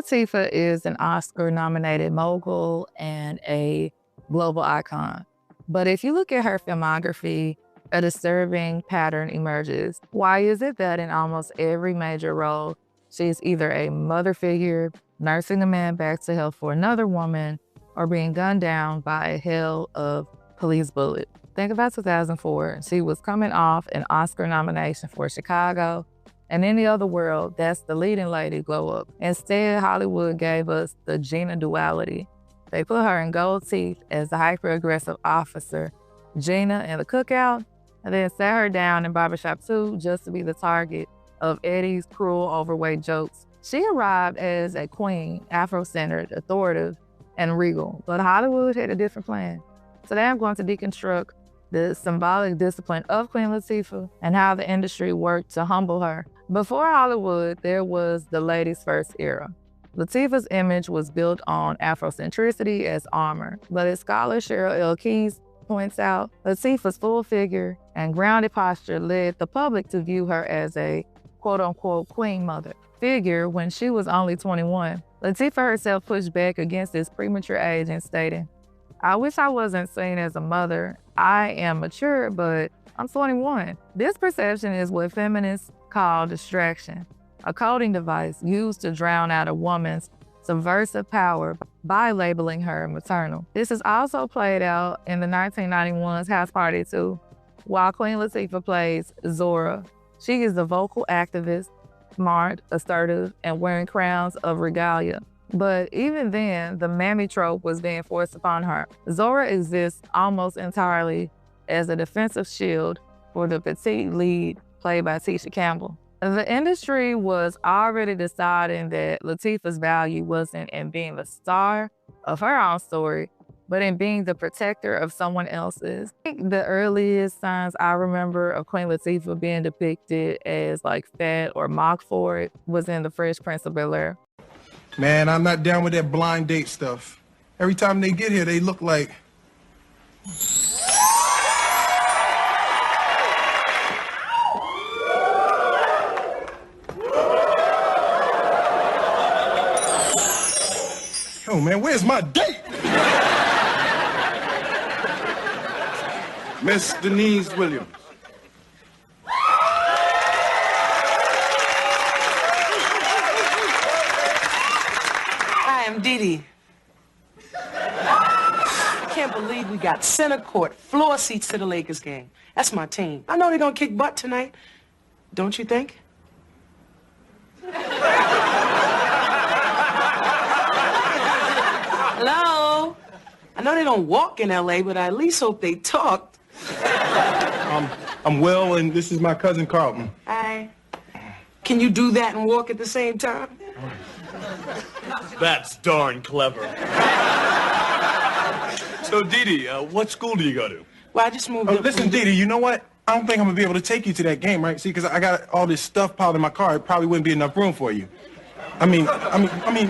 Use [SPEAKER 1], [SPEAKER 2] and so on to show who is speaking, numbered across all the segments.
[SPEAKER 1] Latifah is an Oscar-nominated mogul and a global icon. But if you look at her filmography, a disturbing pattern emerges. Why is it that in almost every major role, she's either a mother figure, nursing a man back to health for another woman, or being gunned down by a hail of police bullets? Think about 2004. She was coming off an Oscar nomination for Chicago, and in the other world, that's the leading lady glow up. Instead, Hollywood gave us the Gina duality. They put her in gold teeth as the hyper-aggressive officer, Gina in The Cookout, and then sat her down in Barbershop 2 just to be the target of Eddie's cruel, overweight jokes. She arrived as a queen, Afro-centered, authoritative, and regal, but Hollywood had a different plan. Today, I'm going to deconstruct the symbolic discipline of Queen Latifah and how the industry worked to humble her. Before Hollywood, there was the ladies' first era. Latifah's image was built on Afrocentricity as armor, but as scholar Cheryl L. Keyes points out, Latifah's full figure and grounded posture led the public to view her as a quote-unquote queen mother figure when she was only 21. Latifah herself pushed back against this premature age and stating, "I wish I wasn't seen as a mother. I am mature, but I'm 21. This perception is what feminists call distraction, a coding device used to drown out a woman's subversive power by labeling her maternal. This is also played out in the 1991's House Party 2, while Queen Latifah plays Zora. She is a vocal activist, smart, assertive, and wearing crowns of regalia. But even then, the mammy trope was being forced upon her. Zora exists almost entirely as a defensive shield for the petite lead played by Tisha Campbell. The industry was already deciding that Latifah's value wasn't in being the star of her own story, but in being the protector of someone else's. I think the earliest signs I remember of Queen Latifah being depicted as like fat or mocked for it was in The Fresh Prince of Bel-Air.
[SPEAKER 2] Man, I'm not down with that blind date stuff. Every time they get here, they look like... Yo, man, where's my date?
[SPEAKER 3] Miss Denise Williams.
[SPEAKER 4] Hi, I'm Dee Dee. I can't believe we got center court, floor seats to the Lakers game. That's my team. I know they're gonna kick butt tonight. Don't you think? Hello? I know they don't walk in L.A., but I at least hope they talked.
[SPEAKER 2] I'm Will, and this is my cousin Carlton.
[SPEAKER 4] Hi. Can you do that and walk at the same time?
[SPEAKER 5] That's darn clever. So, Dee Dee, what school do you go to?
[SPEAKER 4] Well, I just moved
[SPEAKER 2] Oh,
[SPEAKER 4] up
[SPEAKER 2] listen,
[SPEAKER 4] from...
[SPEAKER 2] Dee Dee, you know what? I don't think I'm gonna be able to take you to that game, right? See, because I got all this stuff piled in my car. It probably wouldn't be enough room for you. I mean,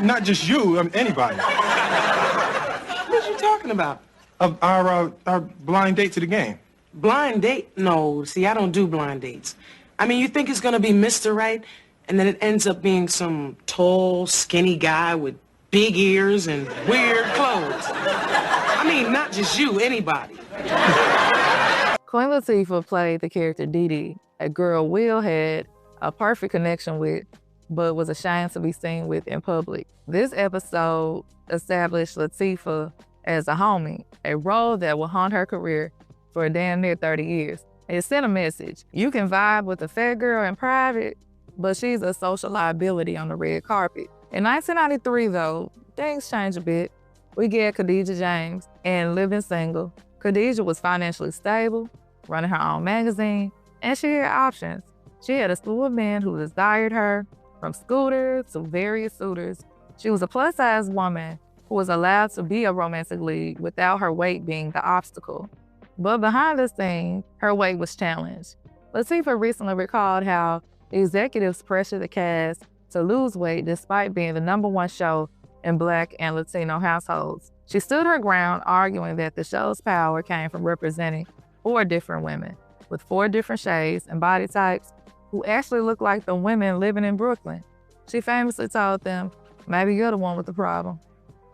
[SPEAKER 2] not just you. Anybody.
[SPEAKER 4] What are you talking about?
[SPEAKER 2] Our blind date to the game.
[SPEAKER 4] Blind date? No, see, I don't do blind dates. I mean, you think it's gonna be Mr. Right, and then it ends up being some tall, skinny guy with big ears and weird clothes. I mean, not just you, anybody.
[SPEAKER 1] Queen Latifah played the character Dee Dee, a girl Will had a perfect connection with, but was ashamed to be seen with in public. This episode established Latifah as a homie, a role that will haunt her career for damn near 30 years. It sent a message. You can vibe with a fat girl in private, but she's a social liability on the red carpet. In 1993, though, things changed a bit. We get Khadijah James, and living single. Khadijah was financially stable, running her own magazine, and she had options. She had a slew of men who desired her, from scooters to various suitors. She was a plus-size woman who was allowed to be a romantic lead without her weight being the obstacle. But behind the scenes, her weight was challenged. Latifah recently recalled how executives pressured the cast to lose weight despite being the #1 show in Black and Latino households. She stood her ground, arguing that the show's power came from representing 4 different women with 4 different shades and body types who actually looked like the women living in Brooklyn. She famously told them, maybe you're the one with the problem.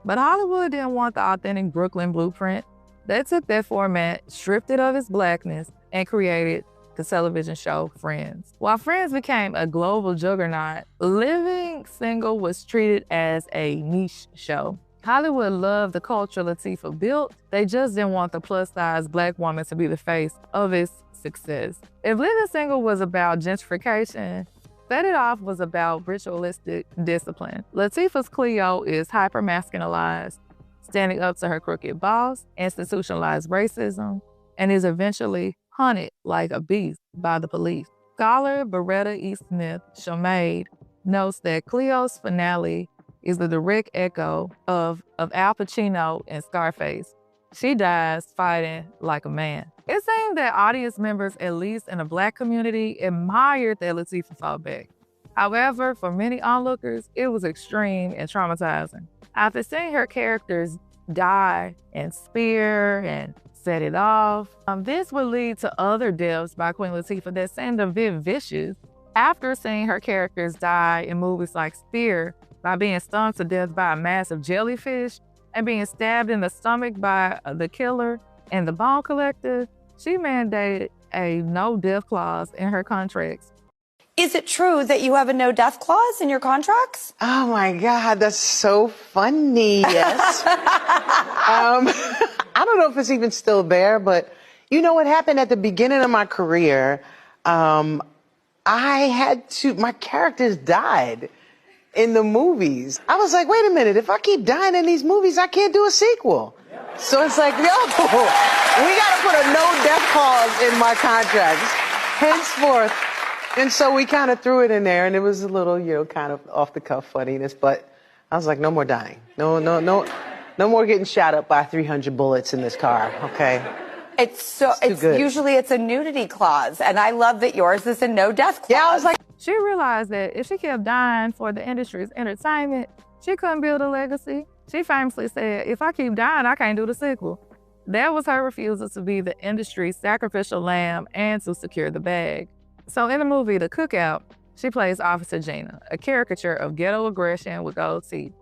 [SPEAKER 1] But Hollywood didn't want the authentic Brooklyn blueprint. They took that format, stripped it of its blackness, and created the television show Friends. While Friends became a global juggernaut, Living Single was treated as a niche show. Hollywood loved the culture Latifah built. They just didn't want the plus-size Black woman to be the face of its success. If Living Single was about gentrification, Set It Off was about ritualistic discipline. Latifah's Cleo is hyper-masculinized, standing up to her crooked boss, institutionalized racism, and is eventually hunted like a beast by the police. Scholar Beretta E. Smith Shamade notes that Cleo's finale is the direct echo of Al Pacino in Scarface. She dies fighting like a man. It seemed that audience members, at least in the Black community, admired that Latifah fought back. However, for many onlookers, it was extreme and traumatizing. After seeing her characters die and Spear and Set It Off, this would lead to other deaths by Queen Latifah that seemed a bit vicious. After seeing her characters die in movies like Spear by being stung to death by a massive jellyfish and being stabbed in the stomach by the killer and the bone collector, she mandated a no-death clause in her contracts.
[SPEAKER 3] Is it true that you have a no-death clause in your contracts?
[SPEAKER 4] Oh my God, that's so funny. Yes. I don't know if it's even still there, but you know what happened at the beginning of my career? My characters died in the movies. I was like, wait a minute, if I keep dying in these movies, I can't do a sequel. So it's like, yo, we gotta put a no-death clause in my contracts, henceforth. And so we kind of threw it in there, and it was a little, kind of off-the-cuff funniness, but I was like, no more dying. No more getting shot up by 300 bullets in this car, okay?
[SPEAKER 3] It's usually a nudity clause, and I love that yours is a no-death clause.
[SPEAKER 4] Yeah, I was like,
[SPEAKER 1] She realized that if she kept dying for the industry's entertainment, she couldn't build a legacy. She famously said, if I keep dying, I can't do the sequel. That was her refusal to be the industry's sacrificial lamb and to secure the bag. So in the movie The Cookout, she plays Officer Gina, a caricature of ghetto aggression with gold teeth.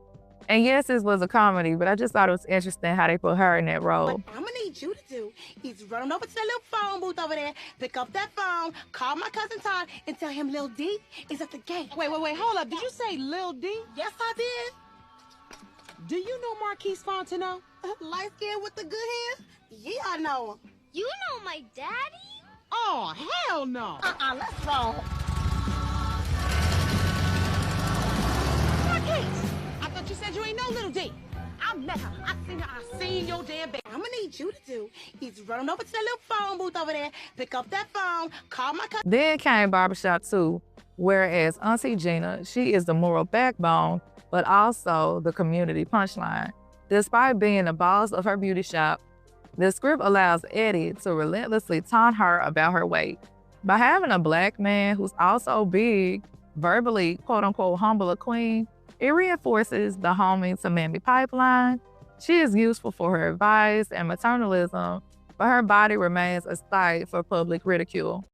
[SPEAKER 1] And yes, this was a comedy, but I just thought it was interesting how they put her in that role.
[SPEAKER 6] What I'm gonna need you to do is run over to that little phone booth over there, pick up that phone, call my cousin Todd, and tell him Lil D is at the gate.
[SPEAKER 7] Wait, hold up. Did you say Lil D?
[SPEAKER 6] Yes, I did.
[SPEAKER 7] Do you know Marquise Fontenot?
[SPEAKER 6] Light skin with the good hair? Yeah, I know him.
[SPEAKER 8] You know my daddy?
[SPEAKER 7] Oh, hell no.
[SPEAKER 6] Let's roll.
[SPEAKER 7] Marquise, I thought you said you ain't know Little D. I met her. I seen your damn baby.
[SPEAKER 6] I'm gonna need you to do is run over to that little phone booth over there, pick up that phone, call my cousin.
[SPEAKER 1] Then came Barbershop 2, whereas Auntie Gina, she is the moral backbone, but also the community punchline. Despite being the boss of her beauty shop, the script allows Eddie to relentlessly taunt her about her weight. By having a Black man who's also big, verbally quote-unquote humble a queen, it reinforces the homie to mammy pipeline. She is useful for her advice and maternalism, but her body remains a sight for public ridicule.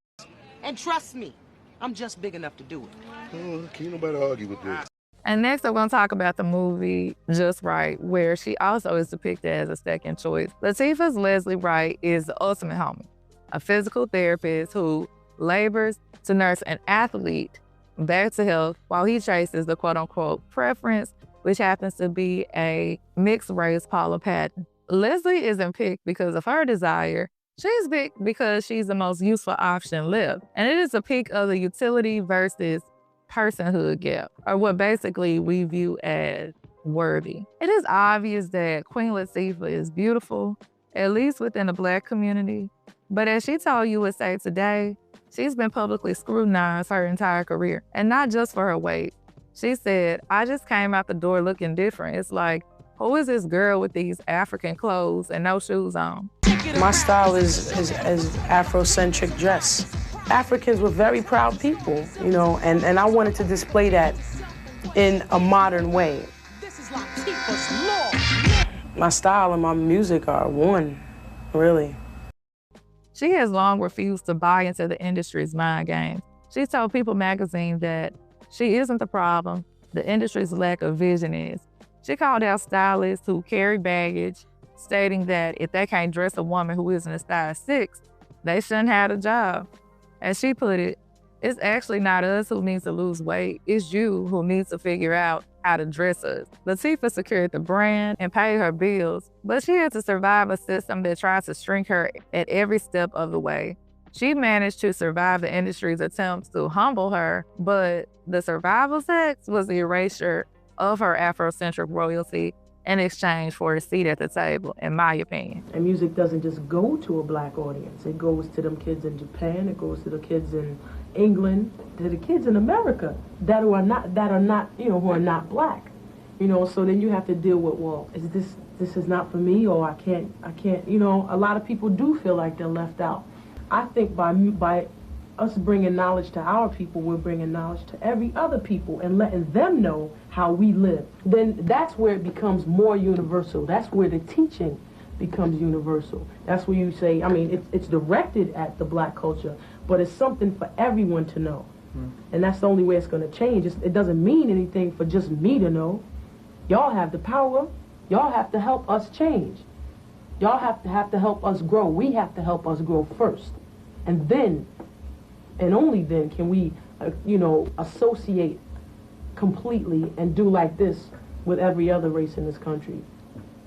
[SPEAKER 7] And trust me, I'm just big enough to do it.
[SPEAKER 9] Oh, can't nobody argue with this.
[SPEAKER 1] And next, I'm going to talk about the movie Just Right, where she also is depicted as a second choice. Latifah's Leslie Wright is the ultimate homie, a physical therapist who labors to nurse an athlete back to health while he chases the quote-unquote preference, which happens to be a mixed-race Paula Patton. Leslie isn't picked because of her desire. She's picked because she's the most useful option left. And it is a pick of the utility versus personhood gap, or what basically we view as worthy. It is obvious that Queen Latifah is beautiful, at least within the Black community. But as she told USA Today, she's been publicly scrutinized her entire career, and not just for her weight. She said, I just came out the door looking different. It's like, who is this girl with these African clothes and no shoes on?
[SPEAKER 4] my style is Afrocentric dress. Africans were very proud people, and I wanted to display that in a modern way.
[SPEAKER 7] This is Latifah's law.
[SPEAKER 4] My style and my music are one, really.
[SPEAKER 1] She has long refused to buy into the industry's mind games. She told People magazine that she isn't the problem, the industry's lack of vision is. She called out stylists who carry baggage, stating that if they can't dress a woman who isn't a size 6, they shouldn't have a job. As she put it, it's actually not us who needs to lose weight, it's you who needs to figure out how to dress us. Latifah secured the brand and paid her bills, but she had to survive a system that tries to shrink her at every step of the way. She managed to survive the industry's attempts to humble her, but the survival tax was the erasure of her Afrocentric royalty in exchange for a seat at the table, in my opinion.
[SPEAKER 10] And music doesn't just go to a black audience. It goes to them kids in Japan, it goes to the kids in England, to the kids in America that are not, who are not black. So then you have to deal with, well, this is not for me, or I can't, a lot of people do feel like they're left out. I think by us bringing knowledge to our people, we're bringing knowledge to every other people and letting them know how we live. Then that's where it becomes more universal. That's where the teaching becomes universal. That's where you say, it's directed at the black culture, but it's something for everyone to know. And that's the only way it's going to change. It doesn't mean anything for just me to know. Y'all have the power. Y'all have to help us change. Y'all have to help us grow. We have to help us grow first. And then, and only then, can we, associate completely and do like this with every other race in this country.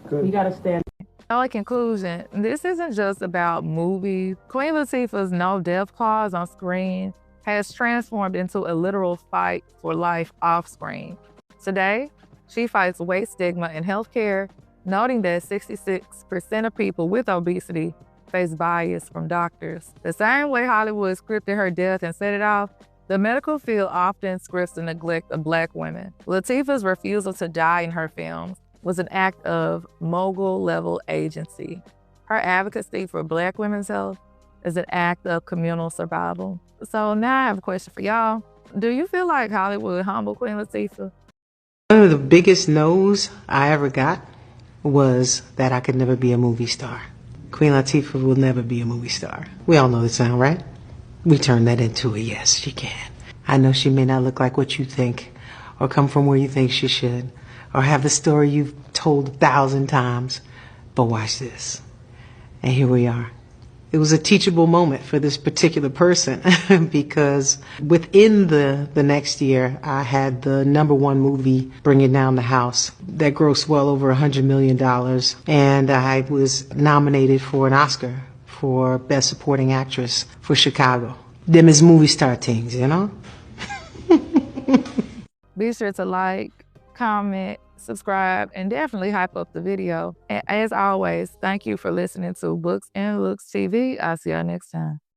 [SPEAKER 10] Good. We got to stand.
[SPEAKER 1] In conclusion, this isn't just about movies. Queen Latifah's no death clause on screen has transformed into a literal fight for life off screen. Today, she fights weight stigma in healthcare, noting that 66% of people with obesity face bias from doctors. The same way Hollywood scripted her death and set it off, the medical field often scripts the neglect of black women. Latifah's refusal to die in her films was an act of mogul-level agency. Her advocacy for black women's health is an act of communal survival. So now I have a question for y'all. Do you feel like Hollywood humbled Queen Latifah?
[SPEAKER 4] One of the biggest no's I ever got was that I could never be a movie star. Queen Latifah will never be a movie star. We all know the sound, right? We turn that into a yes, she can. I know she may not look like what you think, or come from where you think she should, or have the story you've told 1,000 times, but watch this. And here we are. It was a teachable moment for this particular person because within the next year, I had the #1 movie, Bringing Down the House, that grossed well over $100 million. And I was nominated for an Oscar for Best Supporting Actress for Chicago. Them is movie star things,
[SPEAKER 1] Be sure to like, comment, subscribe, and definitely hype up the video. And as always, thank you for listening to Books and Looks TV. I'll see y'all next time.